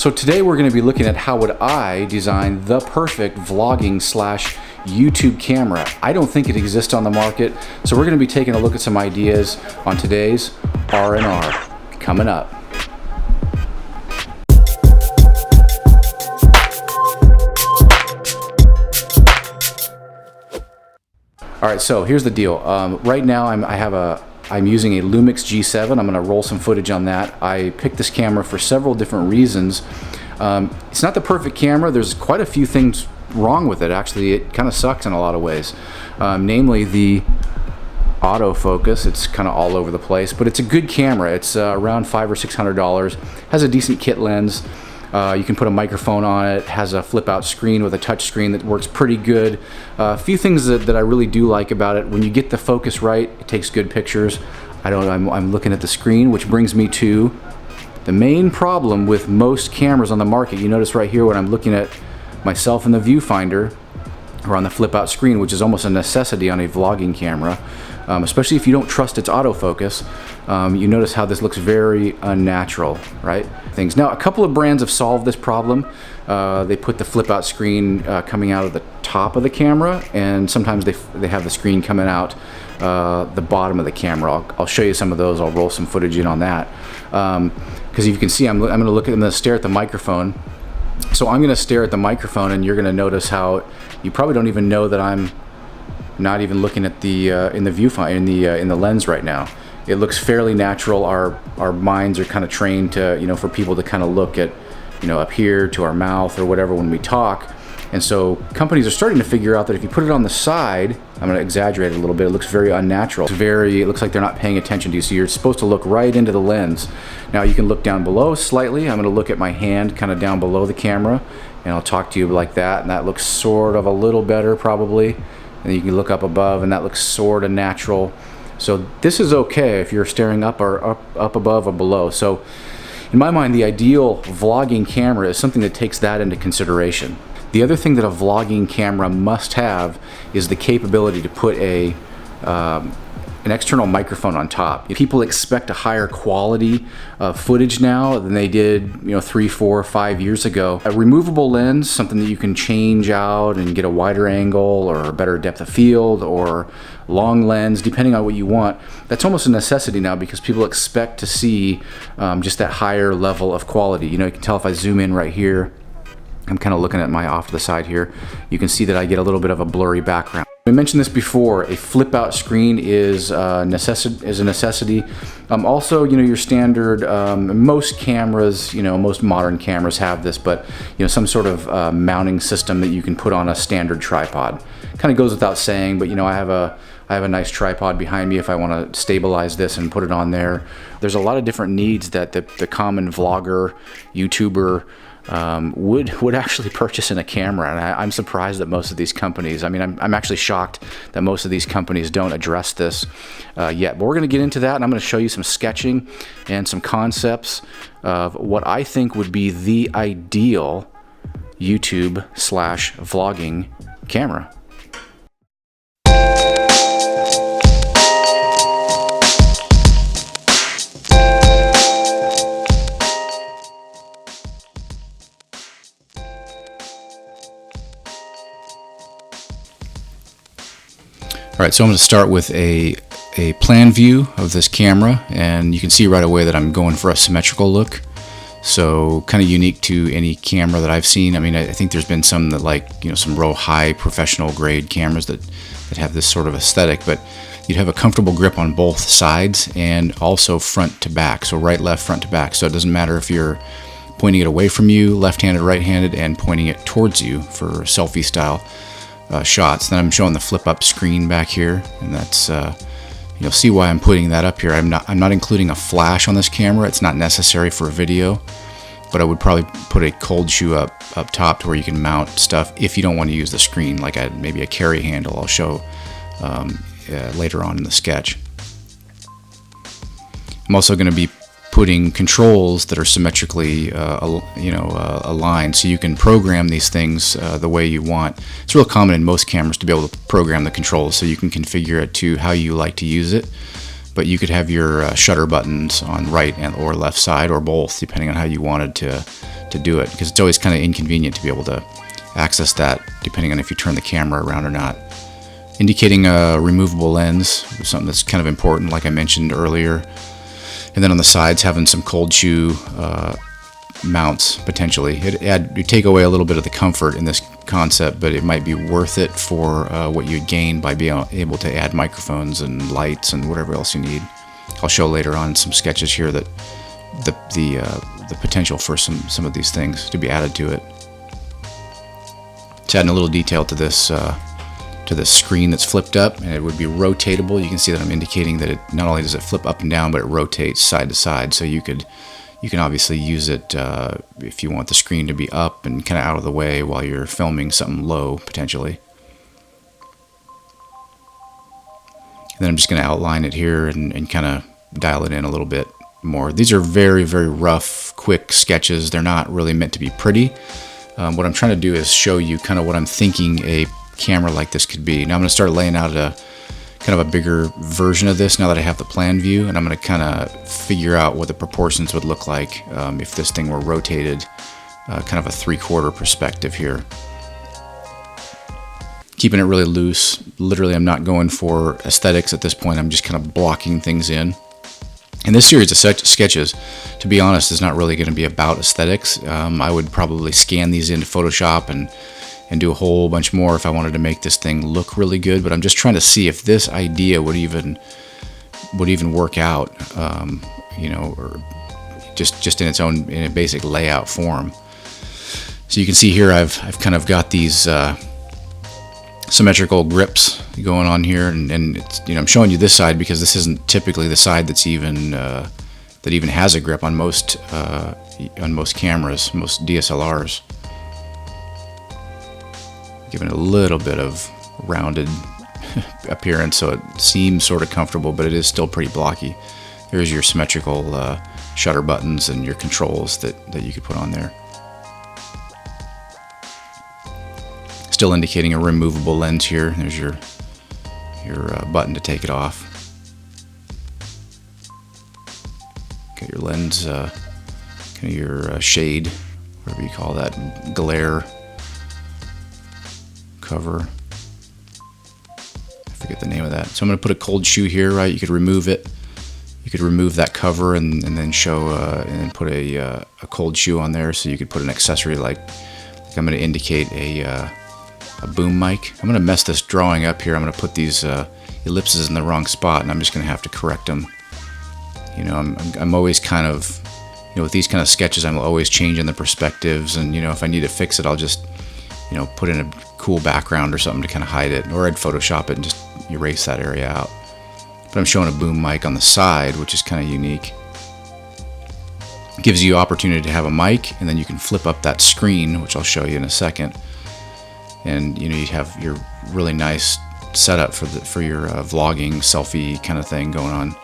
So today we're going to be looking at how would I design the perfect vlogging slash YouTube camera. I don't think it exists on the market, so we're going to be taking a look at some ideas on today's R&R. Coming up. All right, so here's the deal. Right now I'm using a Lumix G7. I'm gonna roll some footage on that. I picked this camera for several different reasons. It's not the perfect camera. There's quite a few things wrong with it. Actually, it kind of sucks in a lot of ways. Namely the autofocus. It's kind of all over the place, but it's a good camera. It's around $500 or $600. Has a decent kit lens. You can put a microphone on it. Has a flip out screen with a touch screen that works pretty good. A few things that I really do like about it: when you get the focus right, it takes good pictures. I'm looking at the screen, which brings me to the main problem with most cameras on the market. You notice right here when I'm looking at myself in the viewfinder or on the flip out screen, which is almost a necessity on a vlogging camera, especially if you don't trust its autofocus. You notice how this looks very unnatural, right? Now, a couple of brands have solved this problem. They put the flip out screen coming out of the top of the camera, and sometimes they have the screen coming out the bottom of the camera. I'll show you some of those. I'll roll some footage in on that. Because you can see I'm gonna stare at the microphone. So I'm gonna stare at the microphone, and you're gonna notice how you probably don't even know that I'm not even looking at the in the viewfinder in the lens right now. It looks fairly natural. Our minds are kind of trained to, for people to kind of look at, up here to our mouth or whatever when we talk. And so companies are starting to figure out that if you put it on the side, I'm going to exaggerate it a little bit, it looks very unnatural. It looks like they're not paying attention to you. So you're supposed to look right into the lens. Now you can look down below slightly. I'm going to look at my hand kind of down below the camera, and I'll talk to you like that. And that looks sort of a little better probably. And you can look up above, and that looks sort of natural. So this is okay if you're staring up above or below. So in my mind, the ideal vlogging camera is something that takes that into consideration. The other thing that a vlogging camera must have is the capability to put an external microphone on top. People expect a higher quality of footage now than they did 3, 4, 5 years ago. A removable lens, something that you can change out and get a wider angle or a better depth of field, or long lens, depending on what you want. That's almost a necessity now because people expect to see just that higher level of quality. You can tell if I zoom in right here, I'm kind of looking at my off to the side here, you can see that I get a little bit of a blurry background. I mentioned this before, a flip out screen is a necessity. Also, your standard, most cameras, most modern cameras have this, but some sort of mounting system that you can put on a standard tripod. Kind of goes without saying, but I have a nice tripod behind me if I want to stabilize this and put it on there. There's a lot of different needs that the common vlogger, YouTuber would actually purchase in a camera, and I'm surprised that most of these companies, I'm actually shocked that most of these companies don't address this yet. But we're going to get into that, and I'm going to show you some sketching and some concepts of what I think would be the ideal YouTube / vlogging camera. All right, so I'm going to start with a plan view of this camera, and you can see right away that I'm going for a symmetrical look. So kind of unique to any camera that I've seen. I think there's been some that some real high professional grade cameras that have this sort of aesthetic, but you'd have a comfortable grip on both sides and also front to back. So right, left, front to back. So it doesn't matter if you're pointing it away from you, left-handed, right-handed, and pointing it towards you for selfie style shots. Then I'm showing the flip up screen back here, and that's you'll see why I'm putting that up here. I'm not including a flash on this camera. It's not necessary for a video, but I would probably put a cold shoe up top to where you can mount stuff if you don't want to use the screen, like maybe a carry handle I'll show later on in the sketch. I'm also going to be putting controls that are symmetrically aligned, so you can program these things the way you want. It's real common in most cameras to be able to program the controls, so you can configure it to how you like to use it. But you could have your shutter buttons on right or left side, or both, depending on how you wanted to do it, because it's always kind of inconvenient to be able to access that depending on if you turn the camera around or not. Indicating a removable lens, something that's kind of important, like I mentioned earlier. And then on the sides, having some cold shoe mounts potentially. It'd take away a little bit of the comfort in this concept, but it might be worth it for what you'd gain by being able to add microphones and lights and whatever else you need. I'll show later on some sketches here that the potential for some of these things to be added to it. It's adding a little detail to this screen that's flipped up, and it would be rotatable. You can see that I'm indicating that it not only does it flip up and down, but it rotates side to side. So you can obviously use it if you want the screen to be up and kind of out of the way while you're filming something low, potentially. And then I'm just going to outline it here and kind of dial it in a little bit more. These are very, very rough, quick sketches. They're not really meant to be pretty. What I'm trying to do is show you kind of what I'm thinking a camera like this could be. Now I'm going to start laying out a kind of a bigger version of this now that I have the plan view, and I'm going to kind of figure out what the proportions would look like if this thing were rotated, kind of a 3/4 perspective here. Keeping it really loose. Literally, I'm not going for aesthetics at this point. I'm just kind of blocking things in. And this series of sketches, to be honest, is not really going to be about aesthetics. I would probably scan these into Photoshop and do a whole bunch more if I wanted to make this thing look really good. But I'm just trying to see if this idea would even work out, or just in its own, in a basic layout form. So you can see here I've kind of got these symmetrical grips going on here, and it's, I'm showing you this side because this isn't typically the side that's even that even has a grip on most cameras, most DSLRs. Giving it a little bit of rounded appearance so it seems sort of comfortable, but it is still pretty blocky. There's your symmetrical shutter buttons and your controls that you could put on there. Still indicating a removable lens here. There's your button to take it off. Got your lens, kind of your shade, whatever you call that, glare cover. I forget the name of that. So I'm going to put a cold shoe here, right? You could remove it. You could remove that cover and then show and then put a cold shoe on there, so you could put an accessory like I'm going to indicate a boom mic. I'm going to mess this drawing up here. I'm going to put these ellipses in the wrong spot, and I'm just going to have to correct them. I'm always kind of, with these kind of sketches, I'm always changing the perspectives, and if I need to fix it, I'll just put in a cool background or something to kind of hide it, or I'd Photoshop it and just erase that area out. But I'm showing a boom mic on the side, which is kind of unique. It gives you opportunity to have a mic, and then you can flip up that screen, which I'll show you in a second. And you have your really nice setup for your vlogging selfie kind of thing going on.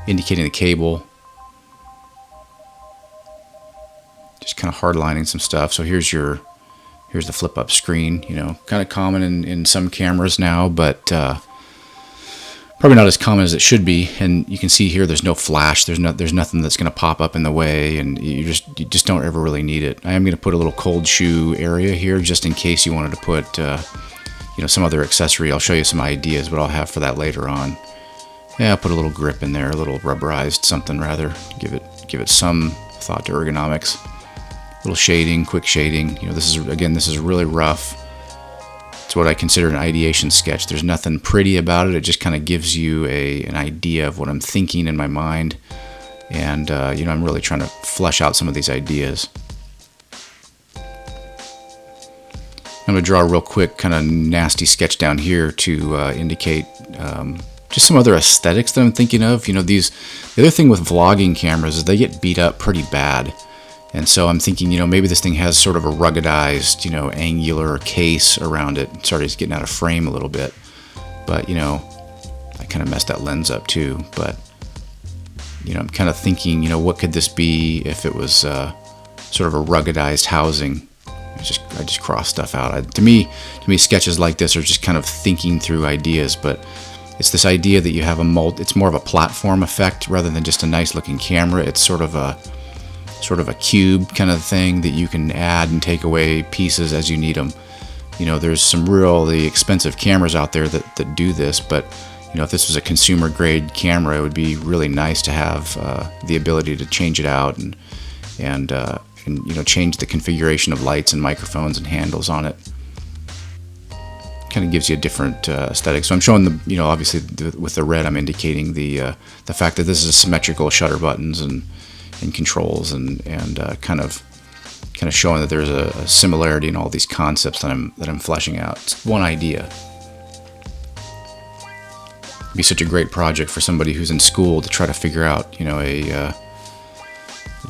Indicating the cable. Just kind of hardlining some stuff. So here's the flip up screen. Kind of common in some cameras now, but probably not as common as it should be. And you can see here there's no flash. There's nothing that's going to pop up in the way, and you just don't ever really need it. I am going to put a little cold shoe area here just in case you wanted to put some other accessory. I'll show you some ideas, but I'll have for that later on. Yeah, I'll put a little grip in there, a little rubberized something rather. Give it some thought to ergonomics. A little shading, quick shading. This is really rough. It's what I consider an ideation sketch. There's nothing pretty about it. It just kind of gives you an idea of what I'm thinking in my mind. And, I'm really trying to flesh out some of these ideas. I'm going to draw a real quick kind of nasty sketch down here to indicate just some other aesthetics that I'm thinking of. The other thing with vlogging cameras is they get beat up pretty bad. And so I'm thinking, maybe this thing has sort of a ruggedized, angular case around it. Sorry, it's getting out of frame a little bit. But, I kind of messed that lens up too. But, I'm kind of thinking, what could this be if it was sort of a ruggedized housing? I just cross stuff out. To me, sketches like this are just kind of thinking through ideas. But it's this idea that you have it's more of a platform effect rather than just a nice looking camera. It's sort of sort of a cube kind of thing that you can add and take away pieces as you need them. You know, there's some really expensive cameras out there that do this, but you know, if this was a consumer grade camera, it would be really nice to have the ability to change it out and you know, change the configuration of lights and microphones and handles on it. Kind of gives you a different aesthetic. So I'm showing the, you know, obviously with the red, I'm indicating the fact that this is symmetrical shutter buttons and controls, and kind of showing that there's a similarity in all these concepts that I'm fleshing out. It's one idea. It'd be such a great project for somebody who's in school to try to figure out, you know,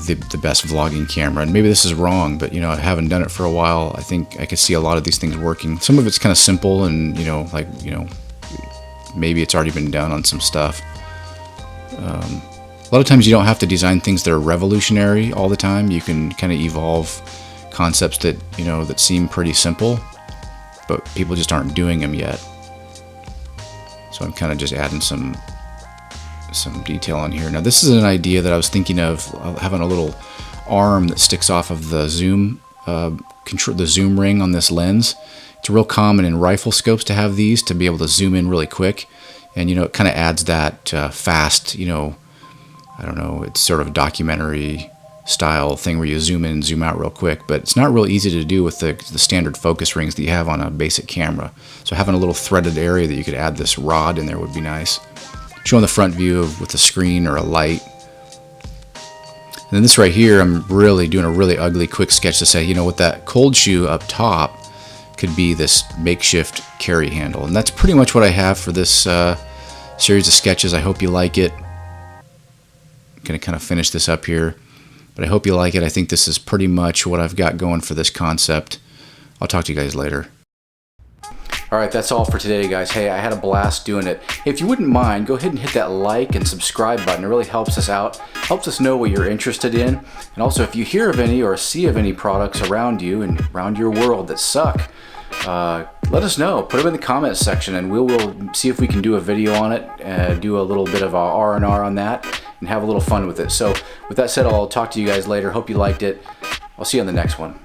the best vlogging camera. And maybe this is wrong, but you know, I haven't done it for a while. I think I could see a lot of these things working. Some of it's kind of simple, and you know, like, you know, maybe it's already been done on some stuff. A lot of times you don't have to design things that are revolutionary all the time. You can kind of evolve concepts that, you know, that seem pretty simple, but people just aren't doing them yet. So I'm kind of just adding some detail on here. Now this is an idea that I was thinking of, having a little arm that sticks off of the zoom the zoom ring on this lens. It's real common in rifle scopes to have these, to be able to zoom in really quick, and you know, it kind of adds that fast, you know, I don't know, it's sort of documentary style thing where you zoom in and zoom out real quick, but it's not real easy to do with the standard focus rings that you have on a basic camera. So having a little threaded area that you could add this rod in there would be nice. Showing the front view with a screen or a light. And then this right here, I'm really doing a really ugly quick sketch to say, you know, with that cold shoe up top could be this makeshift carry handle. And that's pretty much what I have for this series of sketches. I hope you like it. I'm going to kind of finish this up here, but I hope you like it. I think this is pretty much what I've got going for this concept. I'll talk to you guys later. Alright, that's all for today, guys. Hey, I had a blast doing it. If you wouldn't mind, go ahead and hit that like and subscribe button. It really helps us out, helps us know what you're interested in. And also, if you hear of any or see of any products around you and around your world that suck, let us know. Put them in the comments section, and we'll see if we can do a video on it, do a little bit of R&R on that, and have a little fun with it. So with that said, I'll talk to you guys later. Hope you liked it. I'll see you on the next one.